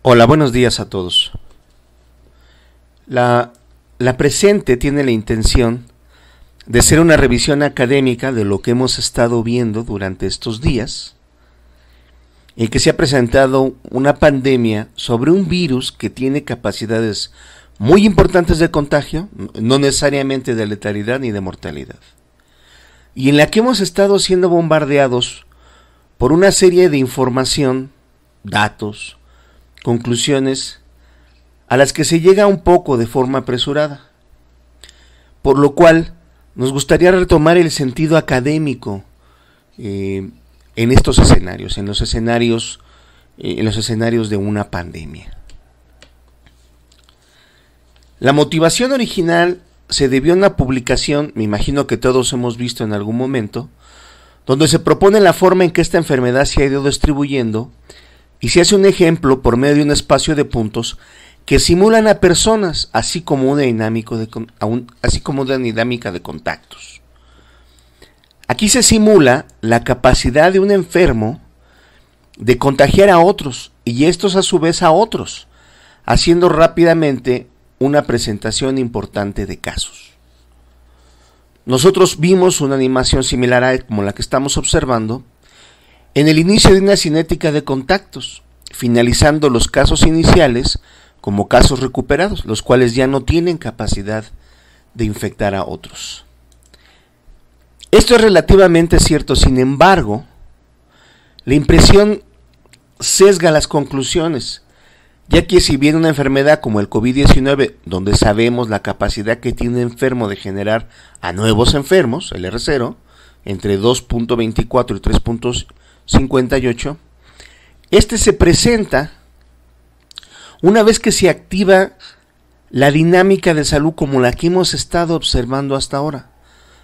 Hola, buenos días a todos. La presente tiene la intención de ser una revisión académica de lo que hemos estado viendo durante estos días, en que se ha presentado una pandemia sobre un virus que tiene capacidades muy importantes de contagio, no necesariamente de letalidad ni de mortalidad, y en la que hemos estado siendo bombardeados por una serie de información, datos, conclusiones a las que se llega un poco de forma apresurada, por lo cual nos gustaría retomar el sentido académico en estos escenarios, en los escenarios de una pandemia. La motivación original se debió a una publicación, me imagino que todos hemos visto en algún momento, donde se propone la forma en que esta enfermedad se ha ido distribuyendo y se hace un ejemplo por medio de un espacio de puntos que simulan a personas, así como una dinámica de contactos. Aquí se simula la capacidad de un enfermo de contagiar a otros y estos a su vez a otros, haciendo rápidamente una presentación importante de casos. Nosotros vimos una animación similar a como la que estamos observando en el inicio de una cinética de contactos, finalizando los casos iniciales como casos recuperados, los cuales ya no tienen capacidad de infectar a otros. Esto es relativamente cierto, sin embargo, la impresión sesga las conclusiones, ya que si bien una enfermedad como el COVID-19, donde sabemos la capacidad que tiene un enfermo de generar a nuevos enfermos, el R0, entre 2.24 y 3.58, este se presenta una vez que se activa la dinámica de salud como la que hemos estado observando hasta ahora.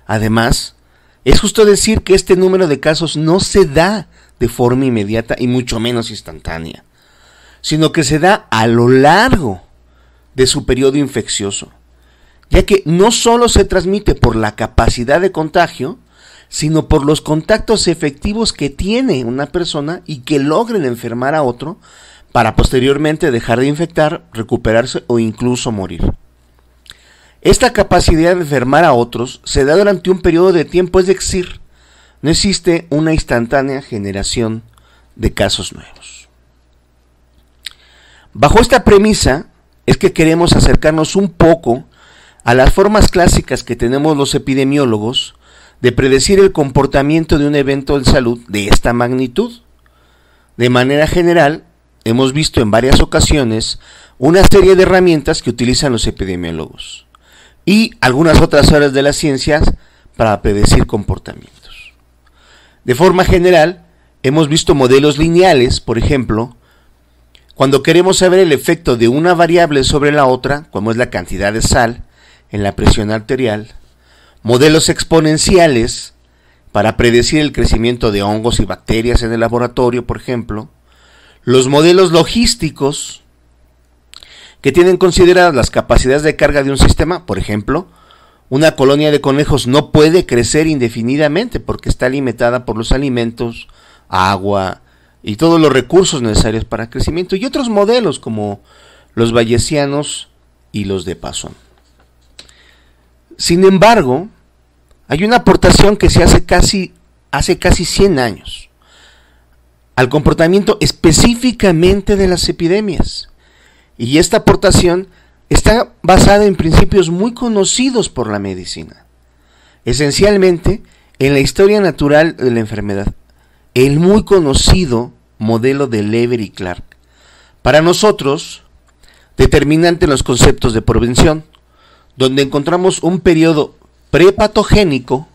Además, es justo decir que este número de casos no se da de forma inmediata y mucho menos instantánea, sino que se da a lo largo de su periodo infeccioso, ya que no solo se transmite por la capacidad de contagio, sino por los contactos efectivos que tiene una persona y que logren enfermar a otro para posteriormente dejar de infectar, recuperarse o incluso morir. Esta capacidad de enfermar a otros se da durante un periodo de tiempo, es decir, no existe una instantánea generación de casos nuevos. Bajo esta premisa es que queremos acercarnos un poco a las formas clásicas que tenemos los epidemiólogos de predecir el comportamiento de un evento en salud de esta magnitud. De manera general, hemos visto en varias ocasiones una serie de herramientas que utilizan los epidemiólogos y algunas otras áreas de las ciencias para predecir comportamientos. De forma general, hemos visto modelos lineales, por ejemplo, cuando queremos saber el efecto de una variable sobre la otra, como es la cantidad de sal en la presión arterial, modelos exponenciales para predecir el crecimiento de hongos y bacterias en el laboratorio, por ejemplo, los modelos logísticos que tienen consideradas las capacidades de carga de un sistema, por ejemplo, una colonia de conejos no puede crecer indefinidamente porque está limitada por los alimentos, agua y todos los recursos necesarios para crecimiento, y otros modelos como los bayesianos y los de Poisson. Sin embargo, hay una aportación que se hace casi 100 años al comportamiento específicamente de las epidemias. Y esta aportación está basada en principios muy conocidos por la medicina. Esencialmente, en la historia natural de la enfermedad, el muy conocido modelo de Leber y Clark. Para nosotros, determinante en los conceptos de prevención, donde encontramos un periodo prepatogénico,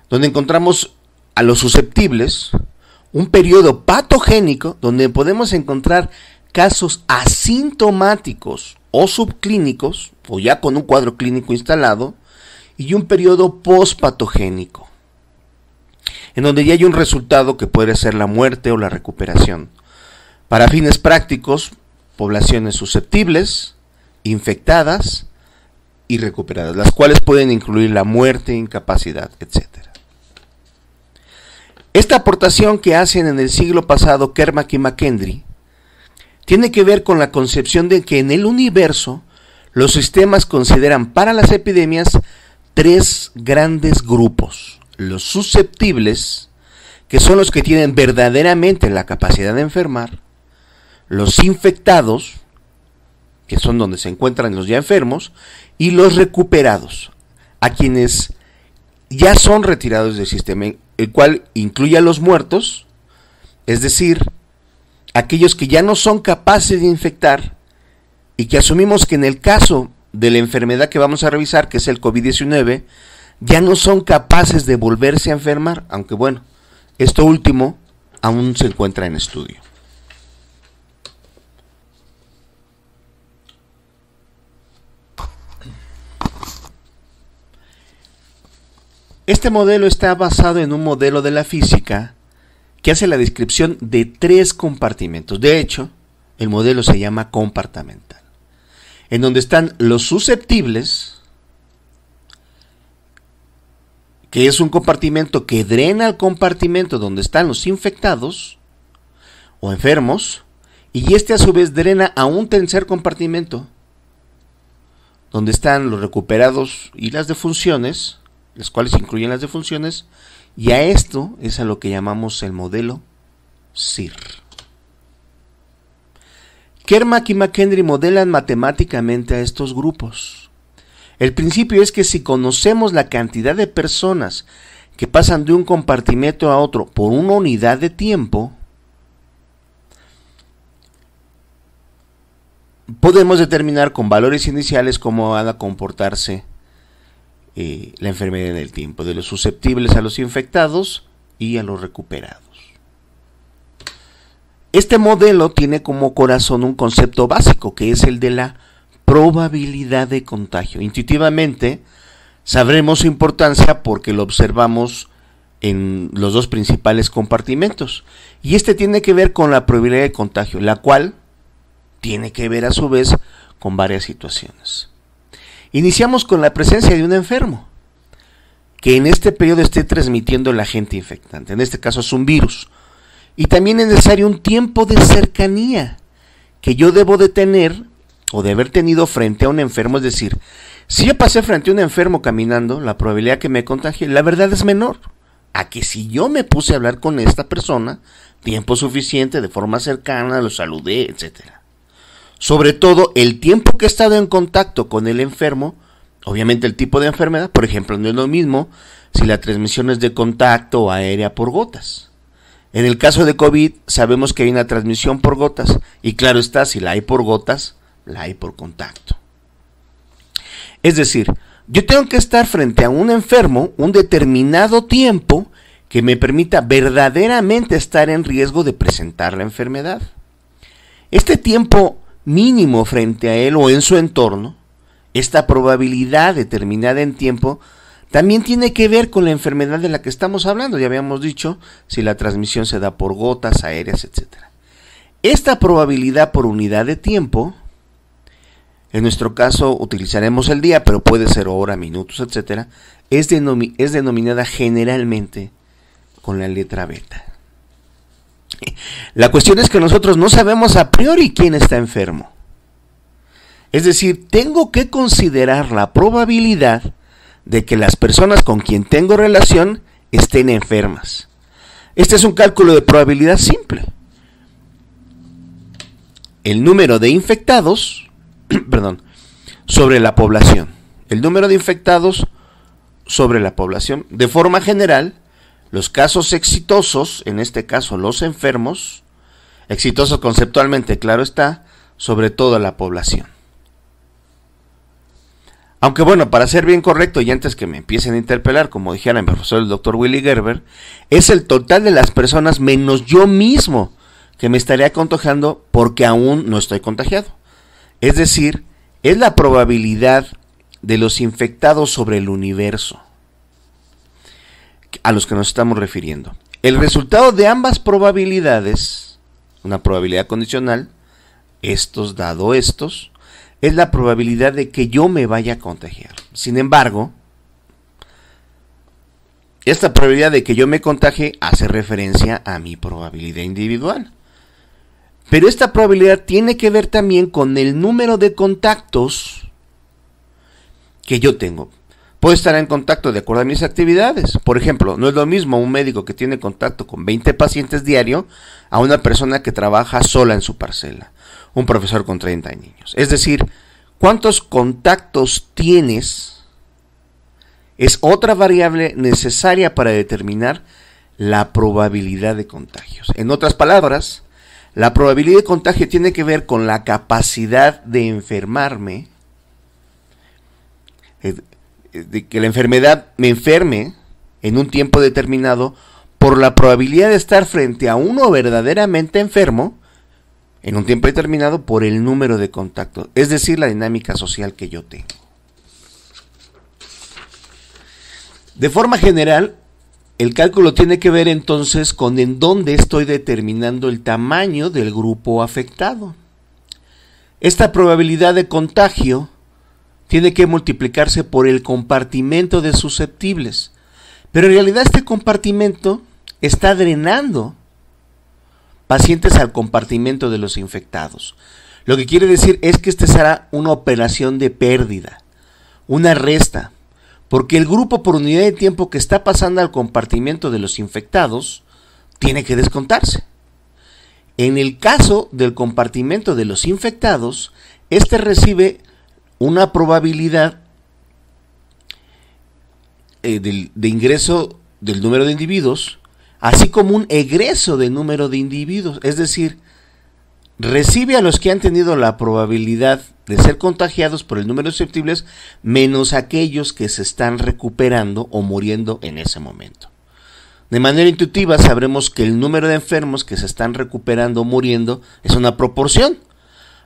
donde encontramos a los susceptibles, un periodo patogénico, donde podemos encontrar casos asintomáticos o subclínicos, o ya con un cuadro clínico instalado, y un periodo postpatogénico, en donde ya hay un resultado que puede ser la muerte o la recuperación. Para fines prácticos, poblaciones susceptibles, infectadas y recuperadas, las cuales pueden incluir la muerte, incapacidad, etc. Esta aportación que hacen en el siglo pasado Kermack y McKendry tiene que ver con la concepción de que en el universo los sistemas consideran para las epidemias tres grandes grupos: los susceptibles, que son los que tienen verdaderamente la capacidad de enfermar; los infectados, que son donde se encuentran los ya enfermos; y los recuperados, a quienes ya son retirados del sistema, el cual incluye a los muertos, es decir, aquellos que ya no son capaces de infectar y que asumimos que en el caso de la enfermedad que vamos a revisar, que es el COVID-19, ya no son capaces de volverse a enfermar, aunque bueno, esto último aún se encuentra en estudio. Este modelo está basado en un modelo de la física que hace la descripción de tres compartimentos. De hecho, el modelo se llama compartimental, en donde están los susceptibles, que es un compartimento que drena al compartimento donde están los infectados o enfermos, y este a su vez drena a un tercer compartimento donde están los recuperados y las defunciones, las cuales incluyen las defunciones, y a esto es a lo que llamamos el modelo SIR. Kermack y McKendry modelan matemáticamente a estos grupos. El principio es que si conocemos la cantidad de personas que pasan de un compartimento a otro por una unidad de tiempo, podemos determinar con valores iniciales cómo van a comportarse la enfermedad en el tiempo, de los susceptibles a los infectados y a los recuperados. Este modelo tiene como corazón un concepto básico, que es el de la probabilidad de contagio. Intuitivamente sabremos su importancia porque lo observamos en los dos principales compartimentos, y este tiene que ver con la probabilidad de contagio, la cual tiene que ver a su vez con varias situaciones. Iniciamos con la presencia de un enfermo que en este periodo esté transmitiendo el agente infectante, en este caso es un virus, y también es necesario un tiempo de cercanía que yo debo de tener o de haber tenido frente a un enfermo. Es decir, si yo pasé frente a un enfermo caminando, la probabilidad que me contagie, la verdad es menor a que si yo me puse a hablar con esta persona tiempo suficiente, de forma cercana, lo saludé, etcétera. Sobre todo el tiempo que he estado en contacto con el enfermo, obviamente el tipo de enfermedad. Por ejemplo, no es lo mismo si la transmisión es de contacto o aérea por gotas. En el caso de COVID sabemos que hay una transmisión por gotas, y claro está, si la hay por gotas, la hay por contacto. Es decir, yo tengo que estar frente a un enfermo un determinado tiempo que me permita verdaderamente estar en riesgo de presentar la enfermedad. Este tiempo mínimo frente a él o en su entorno, esta probabilidad determinada en tiempo, también tiene que ver con la enfermedad de la que estamos hablando. Ya habíamos dicho si la transmisión se da por gotas, aéreas, etc. Esta probabilidad por unidad de tiempo, en nuestro caso utilizaremos el día, pero puede ser hora, minutos, etc., es denominada generalmente con la letra beta. La cuestión es que nosotros no sabemos a priori quién está enfermo. Es decir, tengo que considerar la probabilidad de que las personas con quien tengo relación estén enfermas. Este es un cálculo de probabilidad simple. El número de infectados, sobre la población. El número de infectados sobre la población. De forma general, los casos exitosos, en este caso los enfermos, exitosos conceptualmente, claro está, sobre toda la población. Aunque bueno, para ser bien correcto y antes que me empiecen a interpelar, como dijera mi profesor el Dr. Willy Gerber, es el total de las personas menos yo mismo que me estaría contagiando porque aún no estoy contagiado. Es decir, es la probabilidad de los infectados sobre el universo a los que nos estamos refiriendo. El resultado de ambas probabilidades, una probabilidad condicional, estos dado estos, es la probabilidad de que yo me vaya a contagiar. Sin embargo, esta probabilidad de que yo me contagie hace referencia a mi probabilidad individual. Pero esta probabilidad tiene que ver también con el número de contactos que yo tengo. Puedo estar en contacto de acuerdo a mis actividades. Por ejemplo, no es lo mismo un médico que tiene contacto con 20 pacientes diario a una persona que trabaja sola en su parcela, un profesor con 30 niños. Es decir, ¿cuántos contactos tienes? Es otra variable necesaria para determinar la probabilidad de contagios. En otras palabras, la probabilidad de contagio tiene que ver con la capacidad de enfermarme, de que la enfermedad me enferme en un tiempo determinado, por la probabilidad de estar frente a uno verdaderamente enfermo en un tiempo determinado por el número de contactos, es decir, la dinámica social que yo tengo. De forma general, el cálculo tiene que ver entonces con en dónde estoy determinando el tamaño del grupo afectado. Esta probabilidad de contagio tiene que multiplicarse por el compartimento de susceptibles, pero en realidad este compartimento está drenando pacientes al compartimento de los infectados. Lo que quiere decir es que este será una operación de pérdida, una resta, porque el grupo por unidad de tiempo que está pasando al compartimento de los infectados tiene que descontarse. En el caso del compartimento de los infectados, este recibe una probabilidad de ingreso del número de individuos, así como un egreso del número de individuos, es decir, recibe a los que han tenido la probabilidad de ser contagiados por el número de susceptibles, menos aquellos que se están recuperando o muriendo en ese momento. De manera intuitiva sabremos que el número de enfermos que se están recuperando o muriendo es una proporción,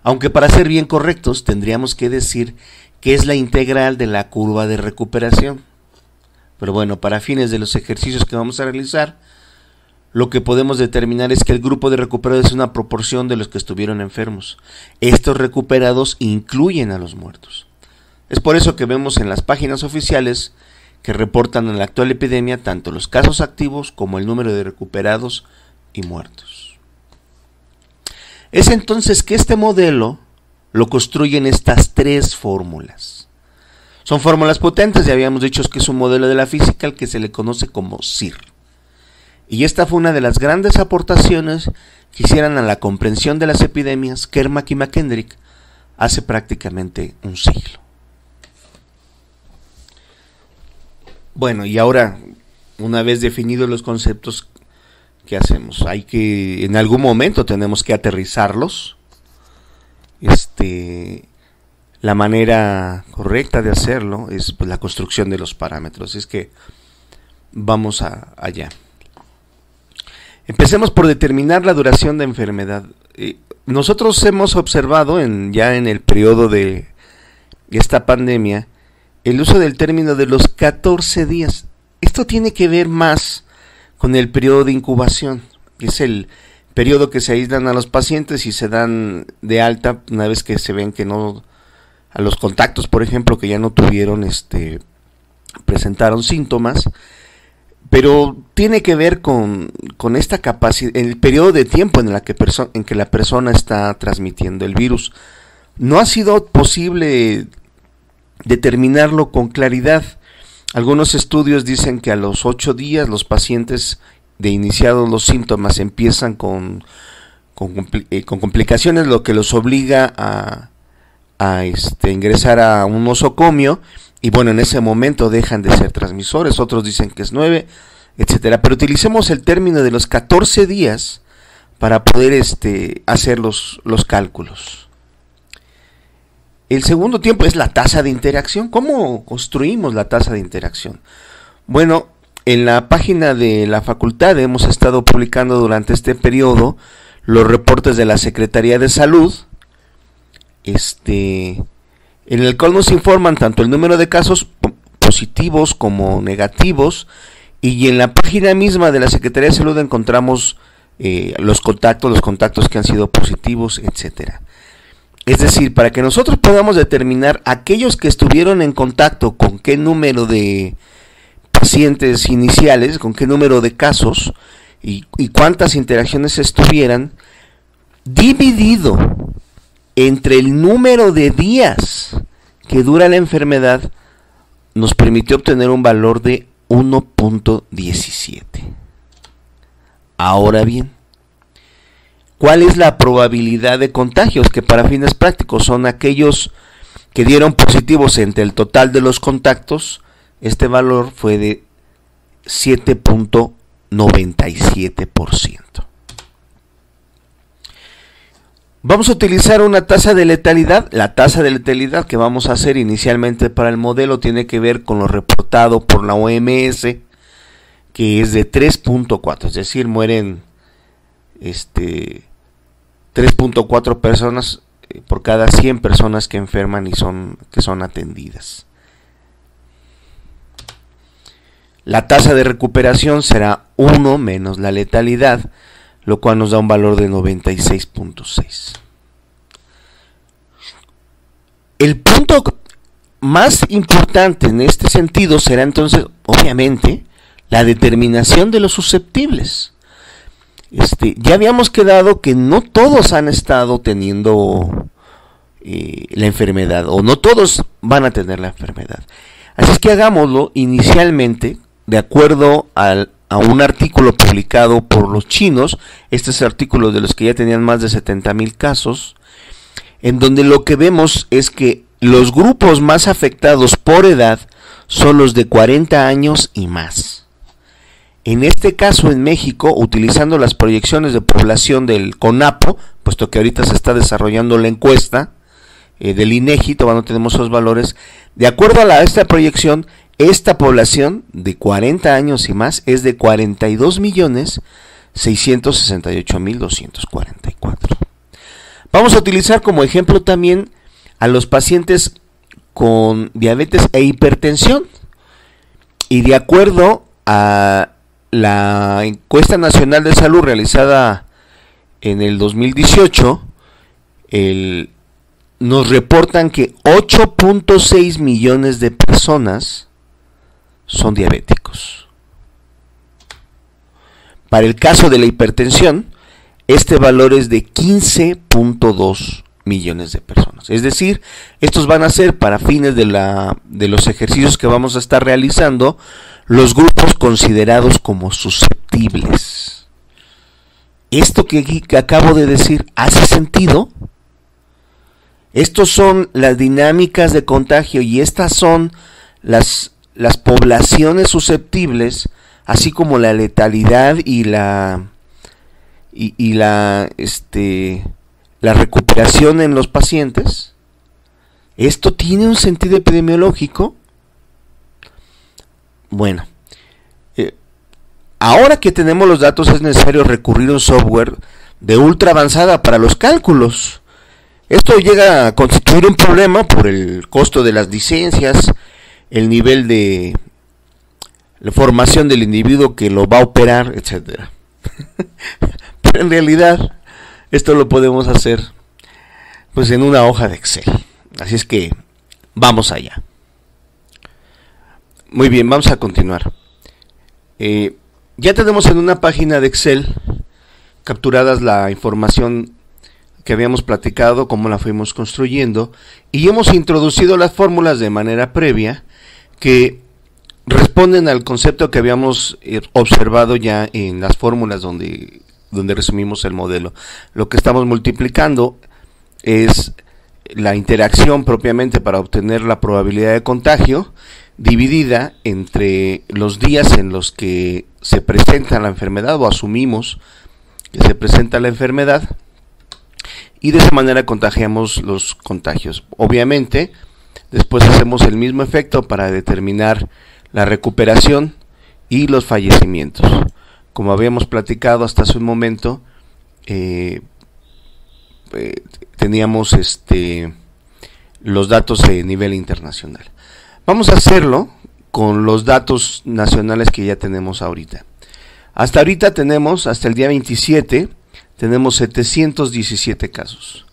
aunque para ser bien correctos tendríamos que decir que es la integral de la curva de recuperación. Pero bueno, para fines de los ejercicios que vamos a realizar, lo que podemos determinar es que el grupo de recuperados es una proporción de los que estuvieron enfermos. Estos recuperados incluyen a los muertos. Es por eso que vemos en las páginas oficiales que reportan en la actual epidemia tanto los casos activos como el número de recuperados y muertos. Es entonces que este modelo lo construyen estas tres fórmulas. Son fórmulas potentes, ya habíamos dicho que es un modelo de la física al que se le conoce como SIR. Y esta fue una de las grandes aportaciones que hicieron a la comprensión de las epidemias Kermack y McKendrick hace prácticamente un siglo. Bueno, y ahora, una vez definidos los conceptos, ¿qué hacemos? En algún momento tenemos que aterrizarlos. La manera correcta de hacerlo es pues, la construcción de los parámetros. Es que vamos allá. Empecemos por determinar la duración de enfermedad. Nosotros hemos observado ya en el periodo de esta pandemia el uso del término de los 14 días. Esto tiene que ver más con el periodo de incubación, que es el periodo que se aíslan a los pacientes y se dan de alta una vez que se ven que no, a los contactos, por ejemplo, que ya no tuvieron, presentaron síntomas, pero tiene que ver con esta capacidad, el periodo de tiempo en que la persona está transmitiendo el virus. No ha sido posible determinarlo con claridad. Algunos estudios dicen que a los 8 días los pacientes de iniciados los síntomas empiezan con complicaciones, lo que los obliga a ingresar a un nosocomio, y bueno, en ese momento dejan de ser transmisores. Otros dicen que es 9, etcétera. Pero utilicemos el término de los 14 días para poder hacer los cálculos. El segundo tiempo es la tasa de interacción. ¿Cómo construimos la tasa de interacción? Bueno, en la página de la facultad hemos estado publicando durante este periodo los reportes de la Secretaría de Salud, en el cual nos informan tanto el número de casos positivos como negativos, y en la página misma de la Secretaría de Salud encontramos los contactos que han sido positivos, etcétera. Es decir, para que nosotros podamos determinar aquellos que estuvieron en contacto con qué número de pacientes iniciales, con qué número de casos y cuántas interacciones estuvieran, dividido entre el número de días que dura la enfermedad, nos permitió obtener un valor de 1.17. Ahora bien, ¿cuál es la probabilidad de contagios? Que para fines prácticos son aquellos que dieron positivos entre el total de los contactos. Este valor fue de 7.97%. Vamos a utilizar una tasa de letalidad. La tasa de letalidad que vamos a hacer inicialmente para el modelo tiene que ver con lo reportado por la OMS, que es de 3.4, es decir, mueren 3.4 personas por cada 100 personas que enferman y que son atendidas. La tasa de recuperación será 1 menos la letalidad, lo cual nos da un valor de 96.6. El punto más importante en este sentido será entonces, obviamente, la determinación de los susceptibles. Ya habíamos quedado que no todos han estado teniendo la enfermedad, o no todos van a tener la enfermedad. Así es que hagámoslo inicialmente de acuerdo a un artículo publicado por los chinos. Este es artículo de los que ya tenían más de 70,000 casos, en donde lo que vemos es que los grupos más afectados por edad son los de 40 años y más. En este caso, en México, utilizando las proyecciones de población del CONAPO, puesto que ahorita se está desarrollando la encuesta del INEGI, todavía no tenemos esos valores, de acuerdo a esta proyección, esta población de 40 años y más es de 42.668.244. Vamos a utilizar como ejemplo también a los pacientes con diabetes e hipertensión. Y de acuerdo a la encuesta nacional de salud realizada en el 2018, nos reportan que 8.6 millones de personas son diabéticos. Para el caso de la hipertensión, este valor es de 15.2 millones de personas. Es decir, estos van a ser, para fines de los ejercicios que vamos a estar realizando, los grupos considerados como susceptibles. Esto que acabo de decir, ¿hace sentido? Estos son las dinámicas de contagio y estas son las poblaciones susceptibles, así como la letalidad y la recuperación en los pacientes. ¿Esto tiene un sentido epidemiológico? Bueno, ahora que tenemos los datos es necesario recurrir a un software de ultra avanzada para los cálculos. Esto llega a constituir un problema por el costo de las licencias, el nivel de la formación del individuo que lo va a operar, etcétera. Pero en realidad esto lo podemos hacer pues en una hoja de Excel. Así es que vamos allá. Muy bien, vamos a continuar. Ya tenemos en una página de Excel capturadas la información que habíamos platicado, cómo la fuimos construyendo, y hemos introducido las fórmulas de manera previa que responden al concepto que habíamos observado ya en las fórmulas donde resumimos el modelo. Lo que estamos multiplicando es la interacción propiamente para obtener la probabilidad de contagio, dividida entre los días en los que se presenta la enfermedad, o asumimos que se presenta la enfermedad, y de esa manera contagiamos los contagios. Obviamente, después hacemos el mismo efecto para determinar la recuperación y los fallecimientos. Como habíamos platicado hasta hace un momento, teníamos los datos de nivel internacional. Vamos a hacerlo con los datos nacionales que ya tenemos ahorita. Hasta ahorita tenemos, hasta el día 27, tenemos 717 casos.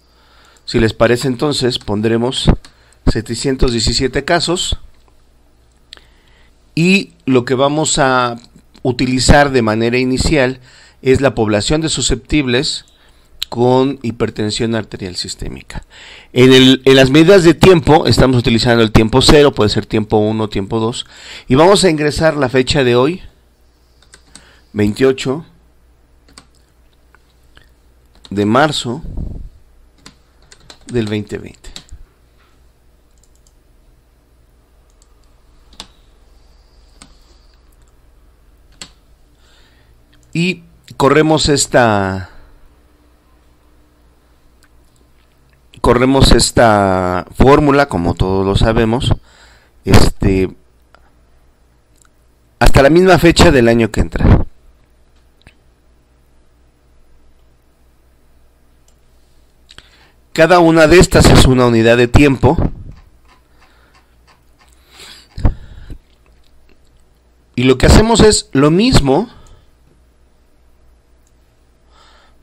Si les parece, entonces pondremos 717 casos y lo que vamos a utilizar de manera inicial es la población de susceptibles con hipertensión arterial sistémica. En las medidas de tiempo estamos utilizando el tiempo 0, puede ser tiempo 1, tiempo 2, y vamos a ingresar la fecha de hoy, 28 de marzo del 2020. Y corremos esta fórmula, como todos lo sabemos, hasta la misma fecha del año que entra. Cada una de estas es una unidad de tiempo. Y lo que hacemos es lo mismo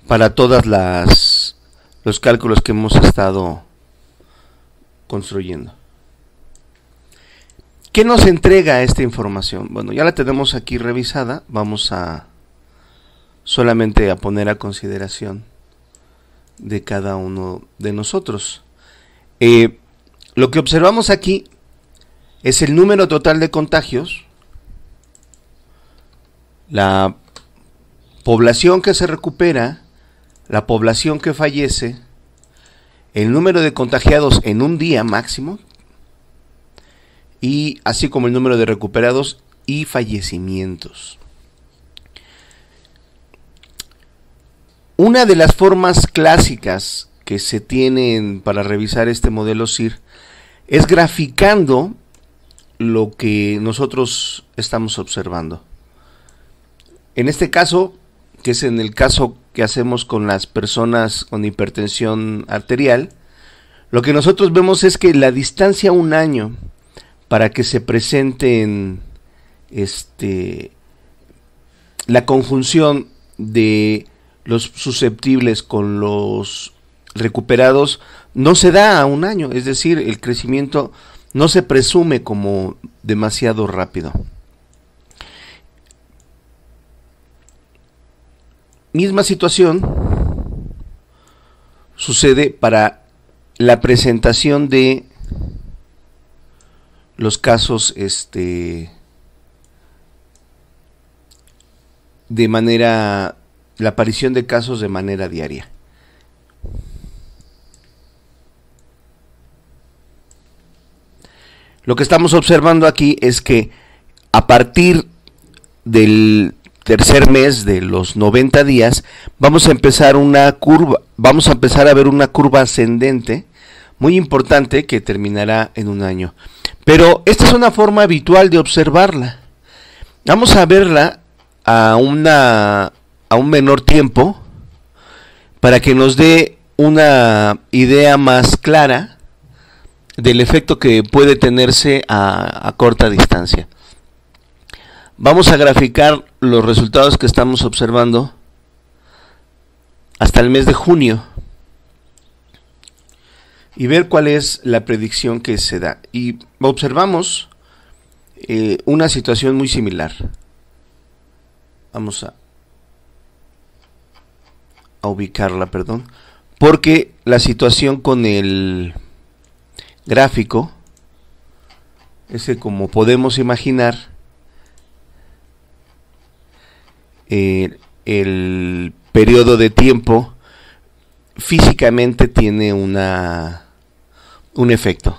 para todas los cálculos que hemos estado construyendo. ¿Qué nos entrega esta información? Bueno, ya la tenemos aquí revisada. Vamos a solamente a poner a consideración de cada uno de nosotros. Lo que observamos aquí es el número total de contagios, la población que se recupera, la población que fallece, el número de contagiados en un día máximo, y así como el número de recuperados y fallecimientos. Una de las formas clásicas que se tienen para revisar este modelo SIR es graficando lo que nosotros estamos observando. En este caso, que es en el caso que hacemos con las personas con hipertensión arterial, lo que nosotros vemos es que la distancia a un año para que se presenten la conjunción de los susceptibles con los recuperados no se da a un año, es decir, el crecimiento no se presume como demasiado rápido. Misma situación sucede para la presentación de los casos la aparición de casos de manera diaria. Lo que estamos observando aquí es que a partir del tercer mes de los 90 días vamos a empezar a ver una curva ascendente muy importante que terminará en un año. Pero esta es una forma habitual de observarla. Vamos a verla a un menor tiempo para que nos dé una idea más clara del efecto que puede tenerse a corta distancia. Vamos a graficar los resultados que estamos observando hasta el mes de junio y ver cuál es la predicción que se da. Y observamos una situación muy similar. Vamos a ubicarla, porque la situación con el gráfico es que, como podemos imaginar, el periodo de tiempo físicamente tiene un efecto.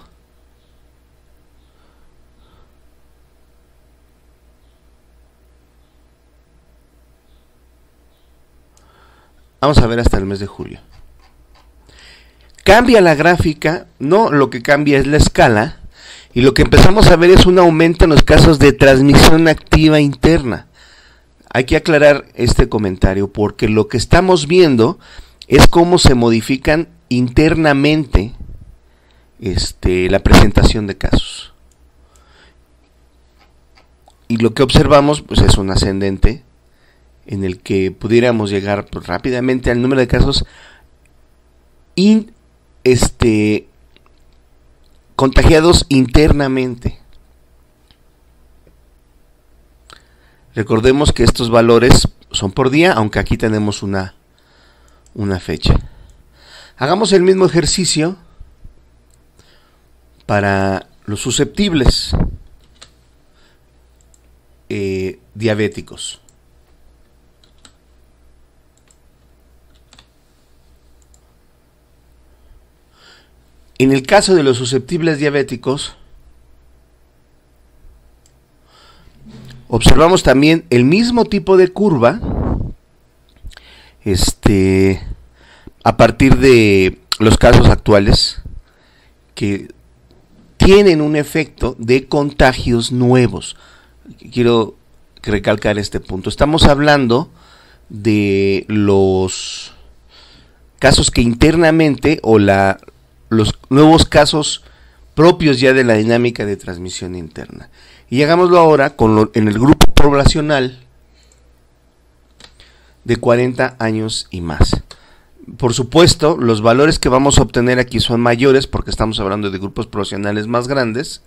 Vamos a ver hasta el mes de julio. Cambia la gráfica, no, lo que cambia es la escala, y lo que empezamos a ver es un aumento en los casos de transmisión activa interna. Hay que aclarar este comentario porque lo que estamos viendo es cómo se modifican internamente la presentación de casos. Y lo que observamos pues es un ascendente en el que pudiéramos llegar pues, rápidamente al número de casos contagiados internamente. Recordemos que estos valores son por día, aunque aquí tenemos una fecha. Hagamos el mismo ejercicio para los susceptibles diabéticos. En el caso de los susceptibles diabéticos, observamos también el mismo tipo de curva, a partir de los casos actuales, que tienen un efecto de contagios nuevos. Quiero recalcar este punto. Estamos hablando de los casos que internamente, o los nuevos casos propios ya de la dinámica de transmisión interna. Y hagámoslo ahora en el grupo poblacional de 40 años y más. Por supuesto, los valores que vamos a obtener aquí son mayores porque estamos hablando de grupos poblacionales más grandes.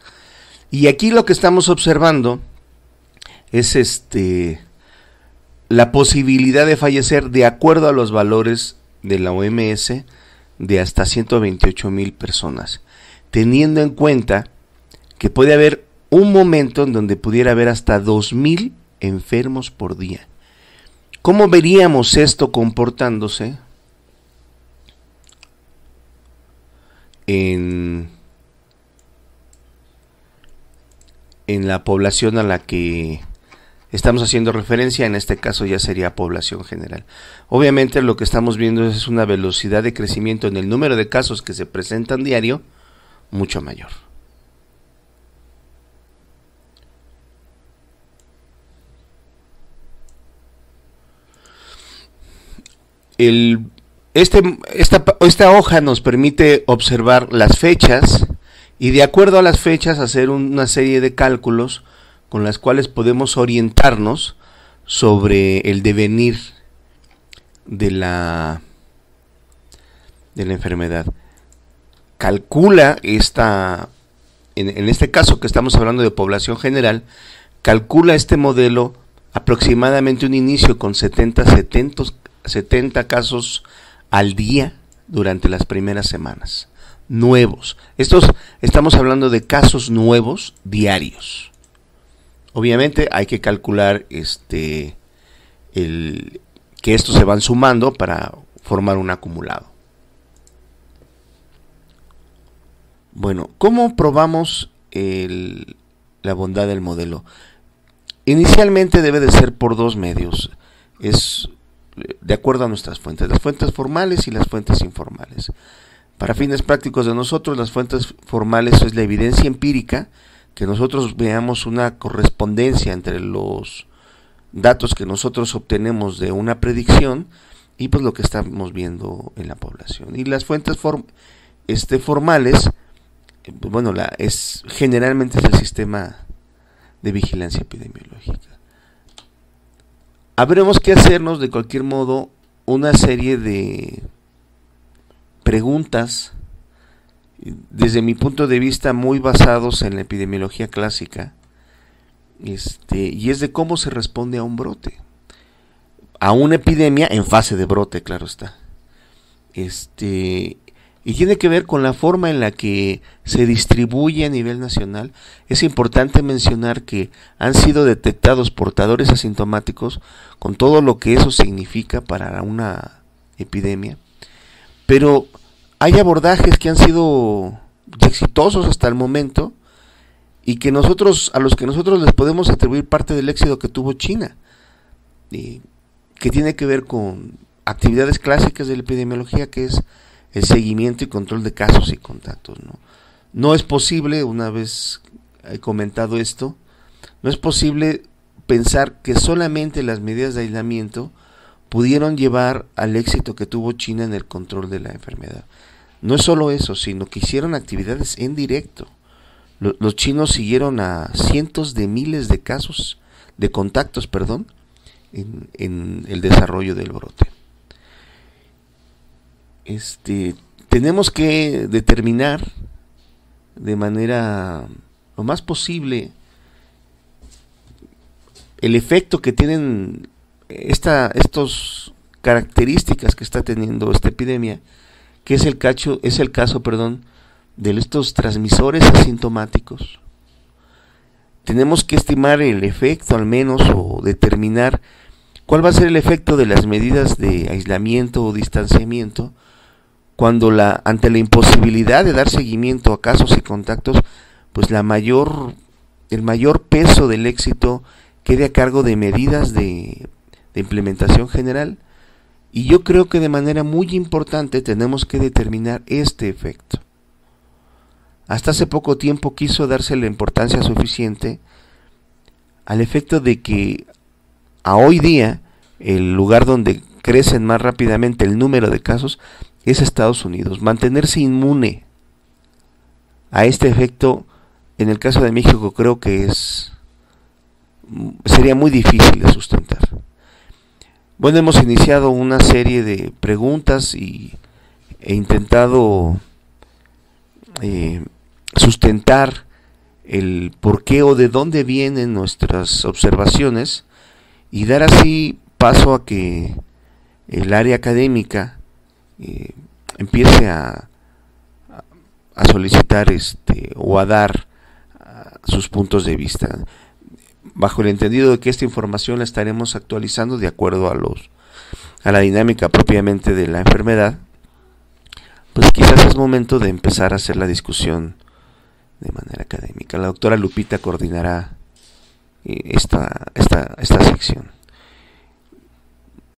Y aquí lo que estamos observando es la posibilidad de fallecer de acuerdo a los valores de la OMS de hasta 128,000 personas, teniendo en cuenta que puede haber un momento en donde pudiera haber hasta 2,000 enfermos por día. ¿Cómo veríamos esto comportándose en la población a la que estamos haciendo referencia? En este caso ya sería población general. Obviamente lo que estamos viendo es una velocidad de crecimiento en el número de casos que se presentan diario mucho mayor. Esta hoja nos permite observar las fechas y de acuerdo a las fechas hacer una serie de cálculos con las cuales podemos orientarnos sobre el devenir de la enfermedad. Calcula en este caso que estamos hablando de población general, calcula este modelo aproximadamente un inicio con 70 casos al día durante las primeras semanas. Nuevos. Estamos hablando de casos nuevos diarios. Obviamente hay que calcular que estos se van sumando para formar un acumulado. Bueno, ¿cómo probamos la bondad del modelo? Inicialmente debe de ser por dos medios. Es de acuerdo a nuestras fuentes, las fuentes formales y las fuentes informales. Para fines prácticos de nosotros, las fuentes formales es la evidencia empírica, que nosotros veamos una correspondencia entre los datos que nosotros obtenemos de una predicción y pues lo que estamos viendo en la población. Y las fuentes formales, bueno, generalmente es el sistema de vigilancia epidemiológica. Habremos que hacernos de cualquier modo una serie de preguntas, desde mi punto de vista muy basados en la epidemiología clásica, y es de cómo se responde a un brote, a una epidemia en fase de brote, claro está. Y tiene que ver con la forma en la que se distribuye a nivel nacional. Es importante mencionar que han sido detectados portadores asintomáticos con todo lo que eso significa para una epidemia, pero hay abordajes que han sido exitosos hasta el momento y que a los que nosotros les podemos atribuir parte del éxito que tuvo China, que tiene que ver con actividades clásicas de la epidemiología, que es el seguimiento y control de casos y contactos, ¿no? No es posible, una vez he comentado esto, no es posible pensar que solamente las medidas de aislamiento pudieron llevar al éxito que tuvo China en el control de la enfermedad. No es solo eso, sino que hicieron actividades en directo. Los chinos siguieron a cientos de miles de casos, de contactos, en el desarrollo del brote. Tenemos que determinar de manera lo más posible el efecto que tienen estos características que está teniendo esta epidemia, que es el caso, de estos transmisores asintomáticos. Tenemos que estimar el efecto al menos, o determinar cuál va a ser el efecto de las medidas de aislamiento o distanciamiento cuando ante la imposibilidad de dar seguimiento a casos y contactos, pues el mayor peso del éxito quede a cargo de medidas de implementación general. Y yo creo que de manera muy importante tenemos que determinar este efecto. Hasta hace poco tiempo quiso darse la importancia suficiente al efecto de que a hoy día el lugar donde crecen más rápidamente el número de casos es Estados Unidos. Mantenerse inmune a este efecto, en el caso de México, creo que sería muy difícil de sustentar. Bueno, hemos iniciado una serie de preguntas e intentado sustentar el por qué o de dónde vienen nuestras observaciones y dar así paso a que el área académica empiece a solicitar o a dar sus puntos de vista, bajo el entendido de que esta información la estaremos actualizando de acuerdo a la dinámica propiamente de la enfermedad. Pues quizás es momento de empezar a hacer la discusión de manera académica. La doctora Lupita coordinará esta sección.